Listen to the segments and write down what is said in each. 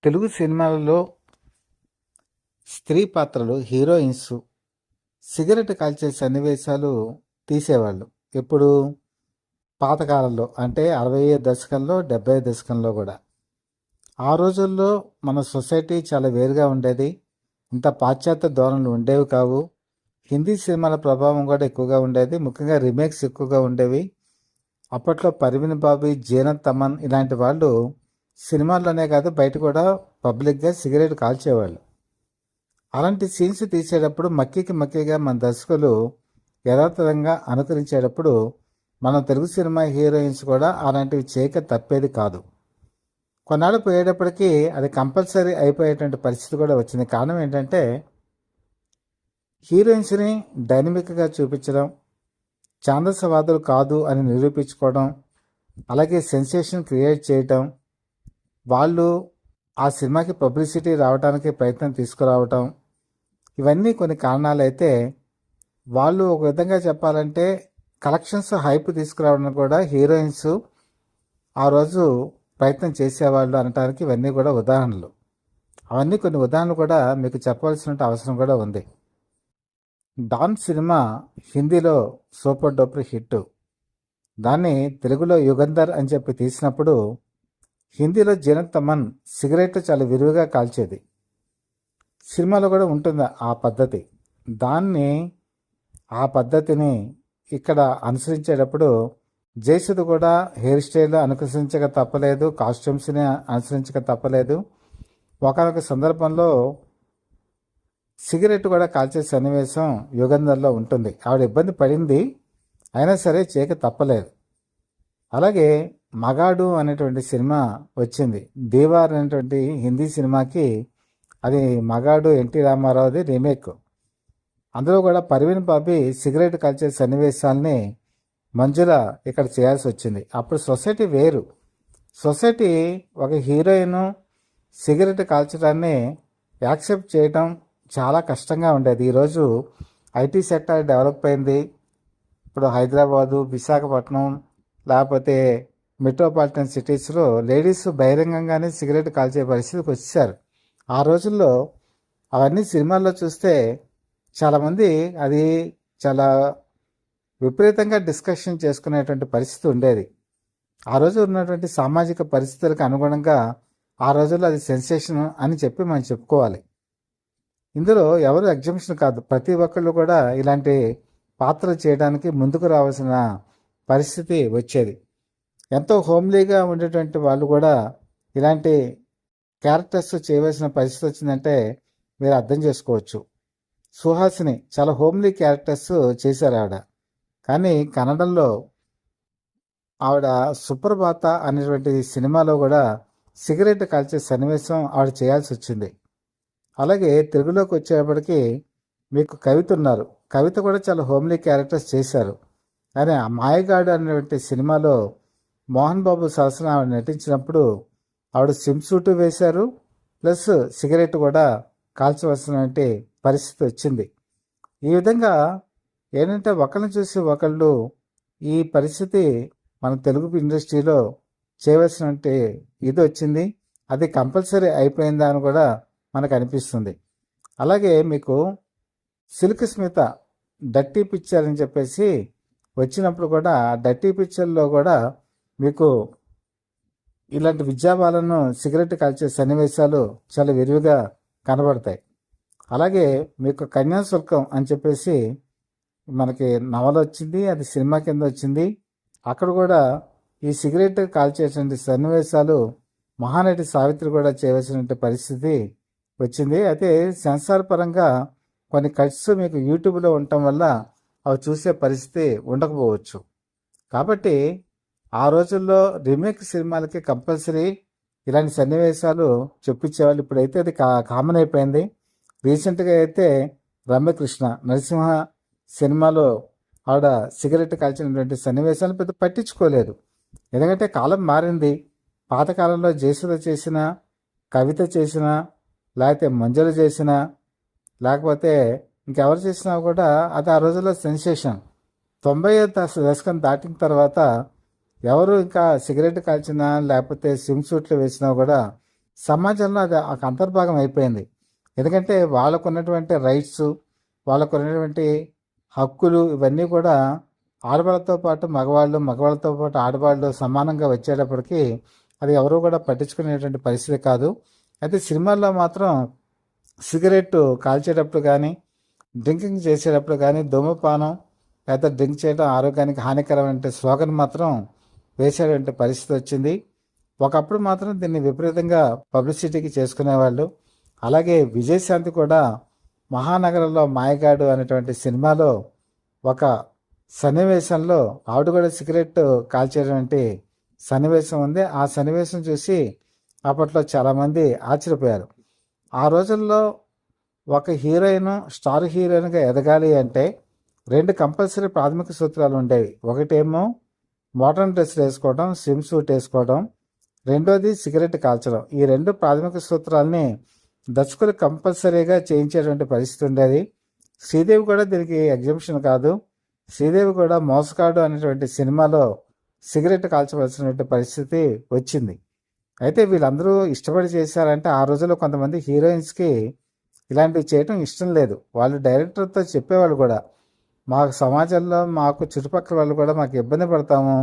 తెలుగు సినిమాలలో స్త్రీ పాత్రలు హీరోయిన్స్ సిగరెట్ కాల్చే సన్నివేశాలు తీసేవాళ్ళు. ఎప్పుడు? పాతకాలంలో అంటే 60 దశకంలో 70 దశకంలో కూడా. ఆ రోజుల్లో మన సొసైటీ చాలా వేరుగా ఉండేది. ఇంత పాశ్చాత్య ధోరణులు ఉండేవి కావు. హిందీ సినిమాల ప్రభావం కూడా ఎక్కువగా ఉండేది. ముఖ్యంగా రీమేక్స్ ఎక్కువగా ఉండేవి. అప్పట్లో పర్వీన్ బాబీ, జీనత్ తమన్ ఇలాంటి వాళ్ళు సినిమాల్లోనే కాదు బయట కూడా పబ్లిక్గా సిగరెట్ కాల్చేవాళ్ళు. అలాంటి సీన్స్ తీసేటప్పుడు మక్కిగా మన దర్శకులు యథాతథంగా అనుకరించేటప్పుడు మన తెలుగు సినిమా హీరోయిన్స్ కూడా అలాంటివి చేయక తప్పేది కాదు. కొన్నాళ్ళు పోయేటప్పటికీ అది కంపల్సరీ అయిపోయేటువంటి పరిస్థితి కూడా వచ్చింది. కారణం ఏంటంటే హీరోయిన్స్ని డైనమిక్గా చూపించడం, ఛాందసవాదులు కాదు అని నిరూపించుకోవడం, అలాగే సెన్సేషన్ క్రియేట్ చేయటం, వాళ్ళు ఆ సినిమాకి పబ్లిసిటీ రావడానికి ప్రయత్నం తీసుకురావటం, ఇవన్నీ కొన్ని కారణాలు అయితే వాళ్ళు ఒక విధంగా చెప్పాలంటే కలెక్షన్స్ హైప్ తీసుకురావడానికి కూడా హీరోయిన్స్ ఆ రోజు ప్రయత్నం చేసేవాళ్ళు అనడానికి ఇవన్నీ కూడా ఉదాహరణలు. అవన్నీ కొన్ని ఉదాహరణలు కూడా మీకు చెప్పవలసిన అవసరం కూడా ఉంది. డాన్ సినిమా హిందీలో సూపర్ డూపర్ హిట్. దాన్ని తెలుగులో యుగంధర్ అని చెప్పి తీసినప్పుడు హిందీలో జీనత్ తమన్ సిగరెట్ చాలా విరివిగా కాల్చేది. సినిమాలో కూడా ఉంటుంది ఆ పద్ధతి. ఆ పద్ధతిని ఇక్కడ అనుసరించేటప్పుడు జయసుధ కూడా హెయిర్ స్టైల్ అనుసరించక తప్పలేదు, కాస్ట్యూమ్స్ని అనుసరించక తప్పలేదు. ఒకనొక సందర్భంలో సిగరెట్ కూడా కాల్చే సన్నివేశం యుగంధర్లో ఉంటుంది. ఆవిడ ఇబ్బంది పడింది, అయినా సరే చేయక తప్పలేదు. అలాగే మగాడు అనేటువంటి సినిమా వచ్చింది. దీవార్ అనేటువంటి హిందీ సినిమాకి అది మగాడు ఎన్టీ రామారావుది రీమేక్. అందులో కూడా పర్వీన్ బాబీ సిగరెట్ కాల్చే సన్నివేశాలని మంజుల ఇక్కడ చేయాల్సి వచ్చింది. అప్పుడు సొసైటీ వేరు. సొసైటీ ఒక హీరోయిన్ సిగరెట్ కాల్చడాన్ని యాక్సెప్ట్ చేయడం చాలా కష్టంగా ఉండేది. ఈరోజు ఐటీ సెక్టర్ డెవలప్ అయింది. ఇప్పుడు హైదరాబాదు, విశాఖపట్నం లేకపోతే మెట్రోపాలిటన్ సిటీస్లో లేడీస్ బహిరంగంగానే సిగరెట్ కాల్చే పరిస్థితికి వచ్చేసారు. ఆ రోజుల్లో అవన్నీ సినిమాల్లో చూస్తే చాలామంది అది చాలా విపరీతంగా డిస్కషన్ చేసుకునేటువంటి పరిస్థితి ఉండేది. ఆ రోజు ఉన్నటువంటి సామాజిక పరిస్థితులకు అనుగుణంగా ఆ రోజుల్లో అది సెన్సేషన్ అని చెప్పి మనం చెప్పుకోవాలి. ఇందులో ఎవరు ఎగ్జామ్షన్ కాదు, ప్రతి ఒక్కళ్ళు కూడా ఇలాంటి పాత్రలు చేయడానికి ముందుకు రావాల్సిన పరిస్థితి వచ్చేది. ఎంతో హోమ్లీగా ఉండేటువంటి వాళ్ళు కూడా ఇలాంటి క్యారెక్టర్స్ చేయవలసిన పరిస్థితి వచ్చిందంటే మీరు అర్థం చేసుకోవచ్చు. సుహాసిని చాలా హోమ్లీ క్యారెక్టర్స్ చేశారు ఆవిడ. కానీ కన్నడంలో ఆవిడ సుప్రభాత అనేటువంటి సినిమాలో కూడా సిగరెట్ కాల్చే సన్నివేశం ఆవిడ చేయాల్సి వచ్చింది. అలాగే తెలుగులోకి వచ్చేటప్పటికి మీకు కవిత ఉన్నారు. కవిత కూడా చాలా హోమ్లీ క్యారెక్టర్స్ చేశారు. కానీ ఆ మాయగాడు అనేటువంటి సినిమాలో మోహన్ బాబు సరసన ఆవిడ నటించినప్పుడు ఆవిడ స్విమ్ సూటు వేశారు, ప్లస్ సిగరెట్ కూడా కాల్చవలసినటువంటి పరిస్థితి వచ్చింది. ఈ విధంగా ఏంటంటే ఒకరిని చూసి ఒకళ్ళు ఈ పరిస్థితి మన తెలుగు ఇండస్ట్రీలో చేయవలసినటువంటి ఇది వచ్చింది. అది కంపల్సరీ అయిపోయిందా అని కూడా మనకు అనిపిస్తుంది. అలాగే మీకు సిల్క్ స్మిత డర్టీ పిక్చర్ అని చెప్పేసి వచ్చినప్పుడు కూడా డర్టీ పిక్చర్లో కూడా మీకు ఇలాంటి విద్యాబాలను సిగరెట్ కాల్చే సన్నివేశాలు చాలా విరివిగా కనబడతాయి. అలాగే మీకు కన్యాశుల్కం అని చెప్పేసి మనకి నవల వచ్చింది, అది సినిమా కింద వచ్చింది. అక్కడ కూడా ఈ సిగరెట్ కాల్చేటువంటి సన్నివేశాలు మహానటి సావిత్రి కూడా చేయవలసిన పరిస్థితి వచ్చింది. అయితే సెన్సార్ పరంగా కొన్ని కట్స్ మీకు యూట్యూబ్లో ఉండటం వల్ల అవి చూసే పరిస్థితి ఉండకపోవచ్చు. కాబట్టి ఆ రోజుల్లో రీమేక్ సినిమాలకి కంపల్సరీ ఇలాంటి సన్నివేశాలు చెప్పించేవాళ్ళు. ఇప్పుడైతే అది కామన్ అయిపోయింది. రీసెంట్గా అయితే రమ్యకృష్ణ నరసింహ సినిమాలో ఆవిడ సిగరెట్ కాల్చినటువంటి సన్నివేశాలు పెద్ద పట్టించుకోలేదు. ఎందుకంటే కాలం మారింది. పాతకాలంలో జయసుధ చేసిన, కవిత చేసిన, లేకపోతే మంజుల చేసిన, లేకపోతే ఇంకెవరు చేసినా కూడా అది ఆ రోజుల్లో సెన్సేషన్. 90 దశకం దాటిన తర్వాత ఎవరు ఇంకా సిగరెట్ కాల్చినా లేకపోతే స్విమ్ సూట్లు వేసినా కూడా సమాజంలో అది ఒక అంతర్భాగం అయిపోయింది. ఎందుకంటే వాళ్ళకున్నటువంటి రైట్స్, వాళ్ళకున్నటువంటి హక్కులు ఇవన్నీ కూడా ఆడవాళ్ళతో పాటు మగవాళ్ళు, మగవాళ్ళతో పాటు ఆడవాళ్ళు సమానంగా వచ్చేటప్పటికి అది ఎవరు కూడా పట్టించుకునేటువంటి పరిస్థితి కాదు. అయితే సినిమాల్లో మాత్రం సిగరెట్ కాల్చేటప్పుడు కానీ, డ్రింకింగ్ చేసేటప్పుడు కానీ, ధూమపానం లేదా డ్రింక్ చేయడం ఆరోగ్యానికి హానికరమైన స్లోగన్ మాత్రం వేసేటువంటి పరిస్థితి వచ్చింది. ఒకప్పుడు మాత్రం దీన్ని విపరీతంగా పబ్లిసిటీకి చేసుకునేవాళ్ళు. అలాగే విజయశాంతి కూడా మహానగరంలో మాయగాడు అనేటువంటి సినిమాలో ఒక సన్నివేశంలో ఆవిడ కూడా సిగరెట్ కాల్చేటువంటి సన్నివేశం ఉంది. ఆ సన్నివేశం చూసి అప్పట్లో చాలామంది ఆశ్చర్యపోయారు. ఆ రోజుల్లో ఒక హీరోయిన్ స్టార్ హీరోయిన్గా ఎదగాలి అంటే 2 కంపల్సరీ ప్రాథమిక సూత్రాలు ఉండేవి. ఒకటేమో మోడర్న్ డ్రెస్సులు వేసుకోవడం, స్విమ్ సూట్ వేసుకోవడం, రెండోది సిగరెట్ కాల్చడం. ఈ 2 ప్రాథమిక సూత్రాలని దర్శకులు కంపల్సరీగా చేయించేటువంటి పరిస్థితి ఉండేది. శ్రీదేవి కూడా దీనికి ఎగ్జంప్షన్ కాదు. శ్రీదేవి కూడా మోసగాడు అనేటువంటి సినిమాలో సిగరెట్ కాల్చవలసినటువంటి పరిస్థితి వచ్చింది. అయితే వీళ్ళందరూ ఇష్టపడి చేశారంటే ఆ రోజుల్లో కొంతమంది హీరోయిన్స్కి ఇలాంటివి చేయటం ఇష్టం లేదు. వాళ్ళు డైరెక్టర్తో చెప్పేవాళ్ళు కూడా, మాకు సమాజంలో మాకు చుట్టుపక్కల వాళ్ళు కూడా మాకు ఇబ్బంది పడతాము,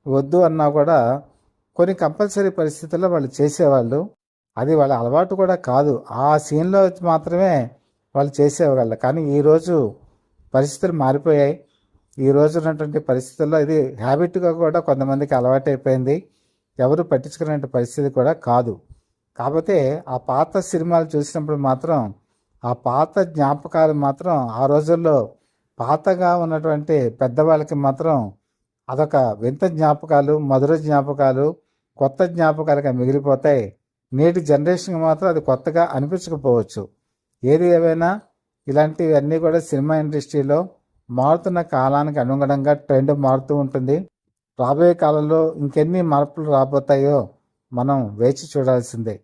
వద్దు అన్నా కూడా కొన్ని కంపల్సరీ పరిస్థితుల్లో వాళ్ళు చేసేవాళ్ళు. అది వాళ్ళ అలవాటు కూడా కాదు, ఆ సీన్లో మాత్రమే వాళ్ళు చేసేవాళ్ళు. కానీ ఈరోజు పరిస్థితులు మారిపోయాయి. ఈ రోజు ఉన్నటువంటి పరిస్థితుల్లో ఇది హ్యాబిట్గా కూడా కొంతమందికి అలవాటు అయిపోయింది. ఎవరు పట్టించుకునే పరిస్థితి కూడా కాదు. కాకపోతే ఆ పాత సినిమాలు చూసినప్పుడు మాత్రం ఆ పాత జ్ఞాపకాలు మాత్రం ఆ రోజుల్లో పాతగా ఉన్నటువంటి పెద్దవాళ్ళకి మాత్రం అదొక వింత జ్ఞాపకాలు, మధుర జ్ఞాపకాలు, కొత్త జ్ఞాపకాలుగా మిగిలిపోతాయి. నేటి జనరేషన్కి మాత్రం అది కొత్తగా అనిపించకపోవచ్చు. ఏది ఏమైనా ఇలాంటివన్నీ కూడా సినిమా ఇండస్ట్రీలో మారుతున్న కాలానికి అనుగుణంగా ట్రెండ్ మారుతూ ఉంటుంది. రాబోయే కాలంలో ఇంకెన్ని మార్పులు రాబోతాయో మనం వేచి చూడాల్సిందే.